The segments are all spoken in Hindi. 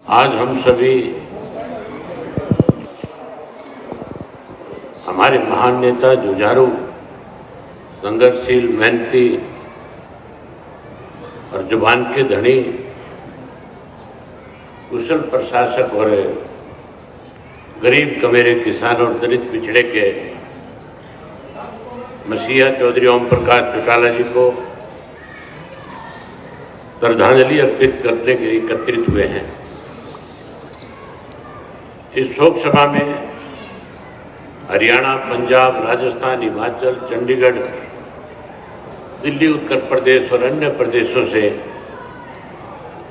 आज हम सभी हमारे महान नेता, जुझारू, संघर्षशील, मेहनती और जुबान के धनी, कुशल प्रशासक और गरीब कमेरे किसान और दलित पिछड़े के मसीहा चौधरी ओम प्रकाश चौटाला जी को श्रद्धांजलि अर्पित करने के लिए एकत्रित हुए हैं। इस शोक सभा में हरियाणा, पंजाब, राजस्थान, हिमाचल, चंडीगढ़, दिल्ली, उत्तर प्रदेश और अन्य प्रदेशों से,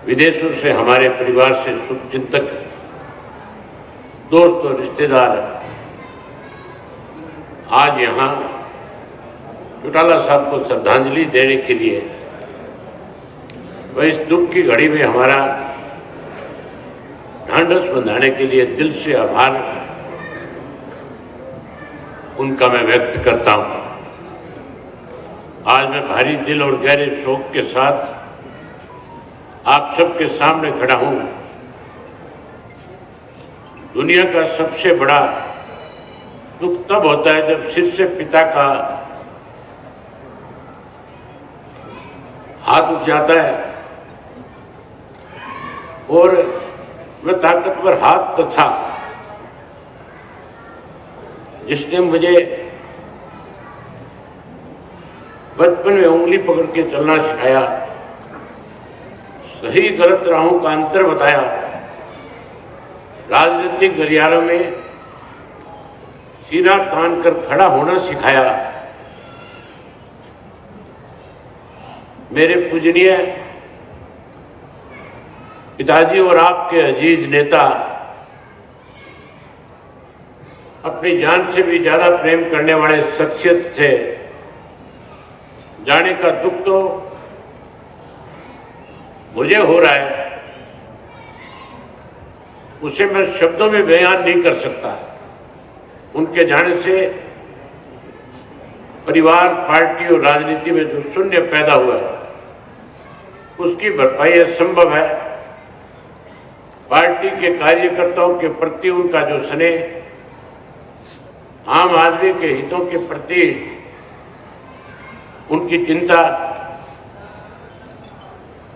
विदेशों से हमारे परिवार से शुभचिंतक, दोस्त और रिश्तेदार आज यहाँ चौटाला साहब को श्रद्धांजलि देने के लिए वह इस दुख की घड़ी में हमारा ढांढस बंधाने के लिए दिल से आभार उनका मैं व्यक्त करता हूं। आज मैं भारी दिल और गहरे शोक के साथ आप सबके सामने खड़ा हूं। दुनिया का सबसे बड़ा दुख तब होता है जब शिष्य पिता का हाथ उठ जाता है और वह ताकतवर हाथ तो था जिसने मुझे बचपन में उंगली पकड़ के चलना सिखाया, सही गलत राहों का अंतर बताया, राजनीतिक गलियारों में सीना तान कर खड़ा होना सिखाया। मेरे पूजनीय पिताजी और आपके अजीज नेता अपनी जान से भी ज्यादा प्रेम करने वाले शख्सियत से जाने का दुख तो मुझे हो रहा है, उसे मैं शब्दों में बयान नहीं कर सकता। उनके जाने से परिवार, पार्टी और राजनीति में जो शून्य पैदा हुआ है उसकी भरपाई असंभव है। पार्टी के कार्यकर्ताओं के प्रति उनका जो स्नेह, आम आदमी के हितों के प्रति उनकी चिंता,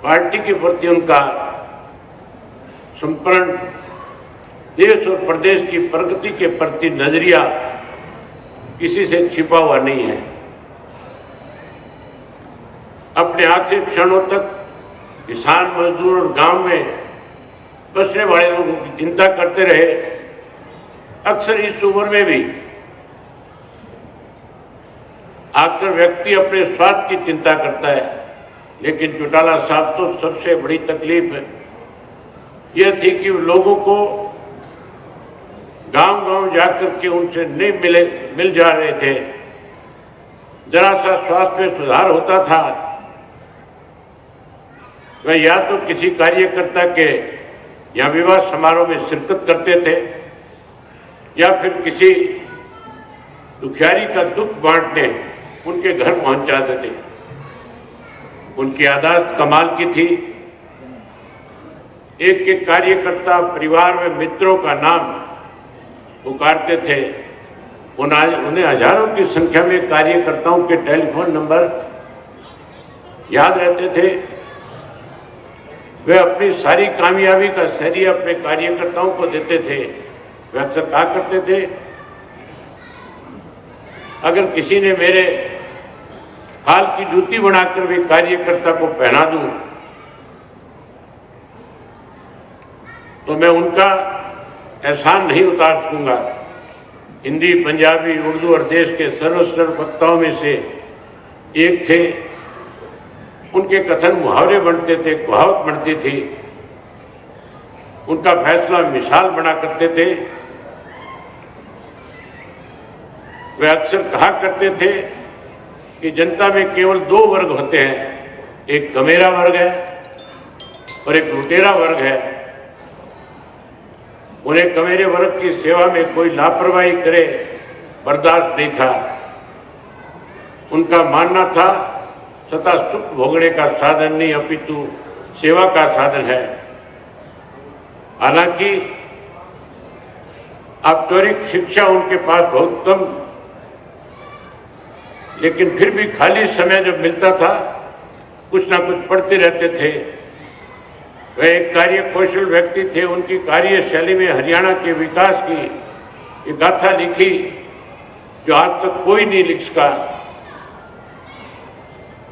पार्टी के प्रति उनका समर्पण, देश और प्रदेश की प्रगति के प्रति नजरिया किसी से छिपा हुआ नहीं है। अपने आखिरी क्षणों तक किसान, मजदूर और गांव में बसने वाले लोगों की चिंता करते रहे। अक्सर इस उम्र में भी आकर व्यक्ति अपने स्वास्थ्य की चिंता करता है, लेकिन चौटाला साहब तो सबसे बड़ी तकलीफ यह थी कि लोगों को गांव-गांव जाकर के उनसे नहीं मिल जा रहे थे। जरा सा स्वास्थ्य में सुधार होता था, वह या तो किसी कार्यकर्ता के या विवाह समारोह में शिरकत करते थे या फिर किसी दुखियारी का दुख बांटने उनके घर पहुंच जाते थे। उनकी आदत कमाल की थी। एक एक कार्यकर्ता, परिवार में मित्रों का नाम पुकारते थे। उन्हें हजारों की संख्या में कार्यकर्ताओं के टेलीफोन नंबर याद रहते थे। वे अपनी सारी कामयाबी का श्रेय अपने कार्यकर्ताओं को देते थे। वे अक्सर कहा करते थे, अगर किसी ने मेरे हाल की जूती बनाकर वे कार्यकर्ता को पहना दूं तो मैं उनका एहसान नहीं उतार सकूंगा। हिंदी, पंजाबी, उर्दू और देश के सर्वश्रेष्ठ वक्ताओं में से एक थे। उनके कथन मुहावरे बनते थे, कहावत बनती थी। उनका फैसला मिसाल बना करते थे। वे अक्सर कहा करते थे कि जनता में केवल दो वर्ग होते हैं, एक कमेरा वर्ग है और एक लुटेरा वर्ग है। उन्हें कमेरे वर्ग की सेवा में कोई लापरवाही करे बर्दाश्त नहीं था। उनका मानना था सत्ता सुख भोगने का साधन नहीं अपितु सेवा का साधन है। हालांकि औपचारिक शिक्षा उनके पास बहुत कम, लेकिन फिर भी खाली समय जब मिलता था कुछ ना कुछ पढ़ते रहते थे। वह एक कार्यकुशल व्यक्ति थे। उनकी कार्यशैली में हरियाणा के विकास की एक गाथा लिखी जो आज तक कोई नहीं लिख सका।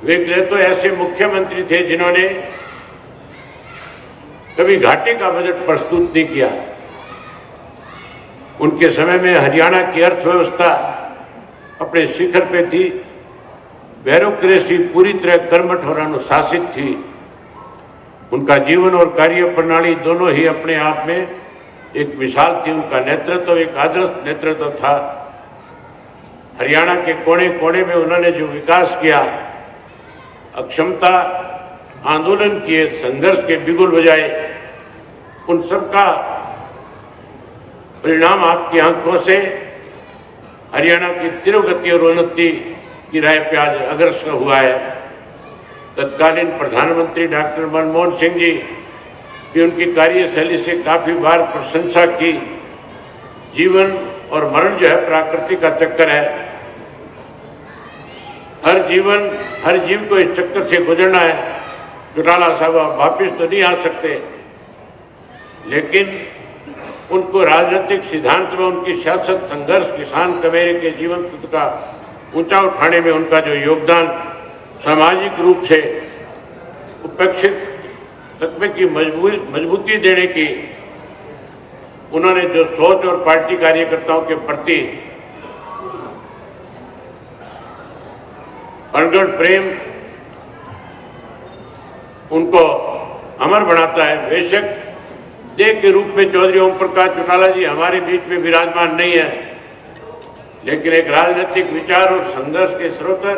वे तो ऐसे मुख्यमंत्री थे जिन्होंने कभी घाटे का बजट प्रस्तुत नहीं किया। उनके समय में हरियाणा की अर्थव्यवस्था अपने शिखर पे थी। ब्यूरोक्रेसी पूरी तरह कर्मठ और अनुशासित थी। उनका जीवन और कार्य प्रणाली दोनों ही अपने आप में एक मिसाल थी। उनका नेतृत्व एक आदर्श नेतृत्व था। हरियाणा के कोने कोने में उन्होंने जो विकास किया, अक्षमता आंदोलन किए, संघर्ष के बिगुल बजाए, उन सब का परिणाम आपकी आंखों से हरियाणा की तीव्र गति और उन्नति की राह पे आज अग्रसर हुआ है। तत्कालीन प्रधानमंत्री डॉक्टर मनमोहन सिंह जी भी उनकी कार्यशैली से काफी बार प्रशंसा की। जीवन और मरण जो है प्रकृति का चक्कर है। हर जीव को इस चक्कर से गुजरना है। चौटाला साहब वापिस तो नहीं आ सकते, लेकिन उनको राजनीतिक सिद्धांत में उनकी सियासत, संघर्ष, किसान कमेरे के जीवन तत्व का ऊंचा उठाने में उनका जो योगदान, सामाजिक रूप से उपेक्षित तत्व की मजबूती देने की उन्होंने जो सोच और पार्टी कार्यकर्ताओं के प्रति प्रगाढ़ प्रेम उनको अमर बनाता है। बेशक देह के रूप में चौधरी ओम प्रकाश चौटाला जी हमारे बीच में विराजमान नहीं है, लेकिन एक राजनीतिक विचार और संघर्ष के स्रोतर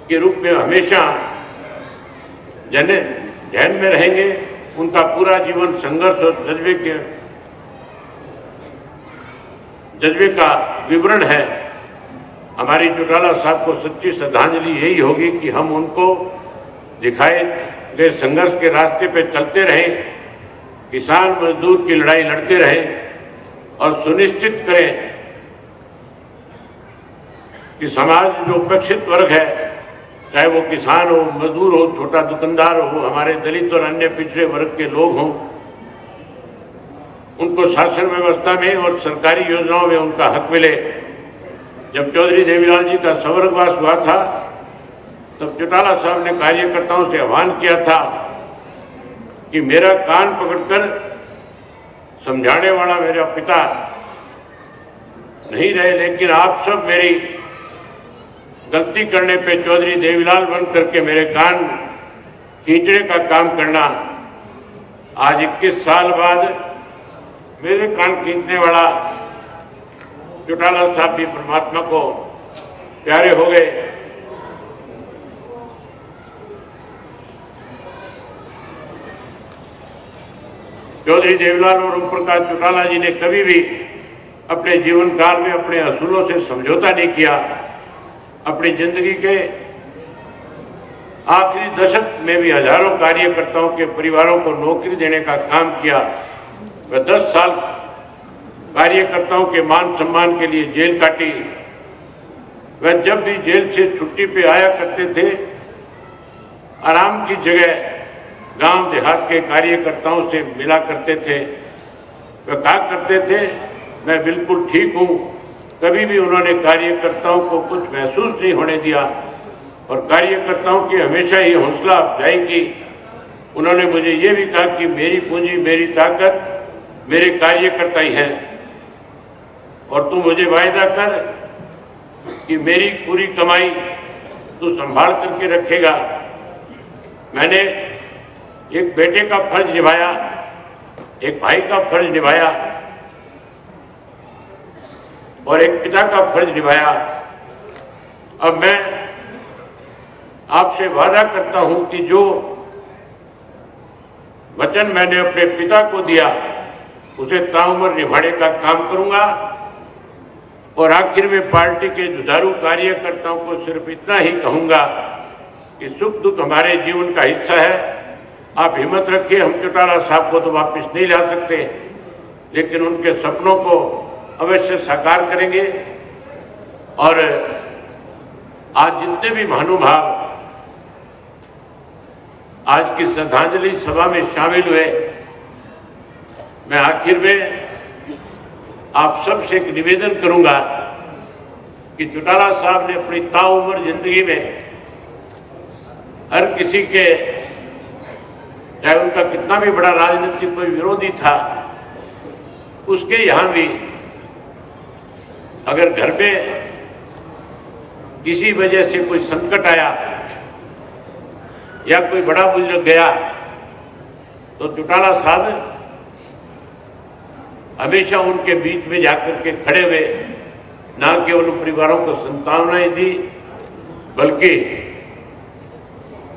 के रूप में हमेशा ध्यान में रहेंगे। उनका पूरा जीवन संघर्ष और जज्बे का विवरण है। हमारी चौटाला साहब को सच्ची श्रद्धांजलि यही होगी कि हम उनको दिखाए गए संघर्ष के रास्ते पे चलते रहें, किसान मजदूर की लड़ाई लड़ते रहें और सुनिश्चित करें कि समाज जो उपेक्षित वर्ग है, चाहे वो किसान हो, मजदूर हो, छोटा दुकानदार हो, हमारे दलित और अन्य पिछड़े वर्ग के लोग हों, उनको शासन व्यवस्था में और सरकारी योजनाओं में उनका हक मिले। जब चौधरी देवीलाल जी का स्वर्गवास हुआ था तब चौटाला साहब ने कार्यकर्ताओं से आह्वान किया था कि मेरा कान पकड़कर समझाने वाला मेरा पिता नहीं रहे, लेकिन आप सब मेरी गलती करने पे चौधरी देवीलाल बन करके मेरे कान खींचने का काम करना। आज 21 साल बाद मेरे कान खींचने वाला चौटाला साहब भी परमात्मा को प्यारे हो गए। चौधरी देवीलाल और ओम प्रकाश चौटाला जी ने कभी भी अपने जीवन काल में अपने असूलों से समझौता नहीं किया। अपनी जिंदगी के आखिरी दशक में भी हजारों कार्यकर्ताओं के परिवारों को नौकरी देने का काम किया। वह 10 साल कार्यकर्ताओं के मान सम्मान के लिए जेल काटी। वह जब भी जेल से छुट्टी पे आया करते थे, आराम की जगह गांव देहात के कार्यकर्ताओं से मिला करते थे। वह कहा करते थे, मैं बिल्कुल ठीक हूँ। कभी भी उन्होंने कार्यकर्ताओं को कुछ महसूस नहीं होने दिया और कार्यकर्ताओं की हमेशा ही हौसला अफजाई की। उन्होंने मुझे ये भी कहा कि मेरी पूंजी, मेरी ताकत मेरे कार्यकर्ता ही हैं और तू मुझे वायदा कर कि मेरी पूरी कमाई तू संभाल करके रखेगा। मैंने एक बेटे का फर्ज निभाया, एक भाई का फर्ज निभाया और एक पिता का फर्ज निभाया। अब मैं आपसे वादा करता हूं कि जो वचन मैंने अपने पिता को दिया उसे ताउम्र निभाने का काम करूंगा। और आखिर में पार्टी के जुझारू कार्यकर्ताओं को सिर्फ इतना ही कहूंगा कि सुख दुख हमारे जीवन का हिस्सा है। आप हिम्मत रखिए, हम चौटाला साहब को तो वापस नहीं ला सकते, लेकिन उनके सपनों को अवश्य साकार करेंगे। और आज जितने भी महानुभाव आज की श्रद्धांजलि सभा में शामिल हुए, मैं आखिर में आप सबसे एक निवेदन करूंगा कि चौटाला साहब ने अपनी ताउम्र जिंदगी में हर किसी के, चाहे उनका कितना भी बड़ा राजनीतिक कोई विरोधी था, उसके यहाँ भी अगर घर में किसी वजह से कोई संकट आया या कोई बड़ा बुजुर्ग गया, तो चौटाला साहब हमेशा उनके बीच में जाकर के खड़े हुए, न केवल उन परिवारों को सांत्वनाएं दी, बल्कि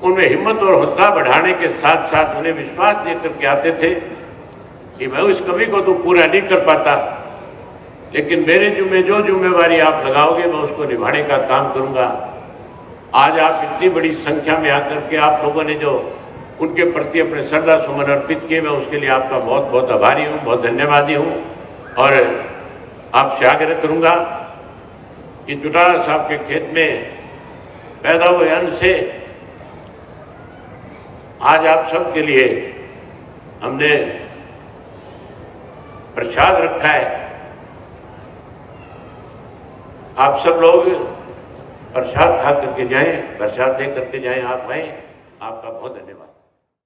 उनमें हिम्मत और हौसला बढ़ाने के साथ साथ उन्हें विश्वास देकर के आते थे कि मैं उस कमी को तो पूरा नहीं कर पाता, लेकिन मेरे जिम्मे जो जिम्मेवारी आप लगाओगे मैं उसको निभाने का काम करूंगा। आज आप इतनी बड़ी संख्या में आकर के आप लोगों ने जो उनके प्रति अपने श्रद्धा सुमन अर्पित किए, मैं उसके लिए आपका बहुत बहुत आभारी हूँ, बहुत धन्यवादी हूँ। और आपसे आग्रह करूंगा कि चौटाला साहब के खेत में पैदा हुए अन्न से आज आप सब के लिए हमने प्रसाद रखा है। आप सब लोग प्रसाद खा करके जाएं, प्रसाद ले करके जाएं, आप आए। आपका बहुत धन्यवाद।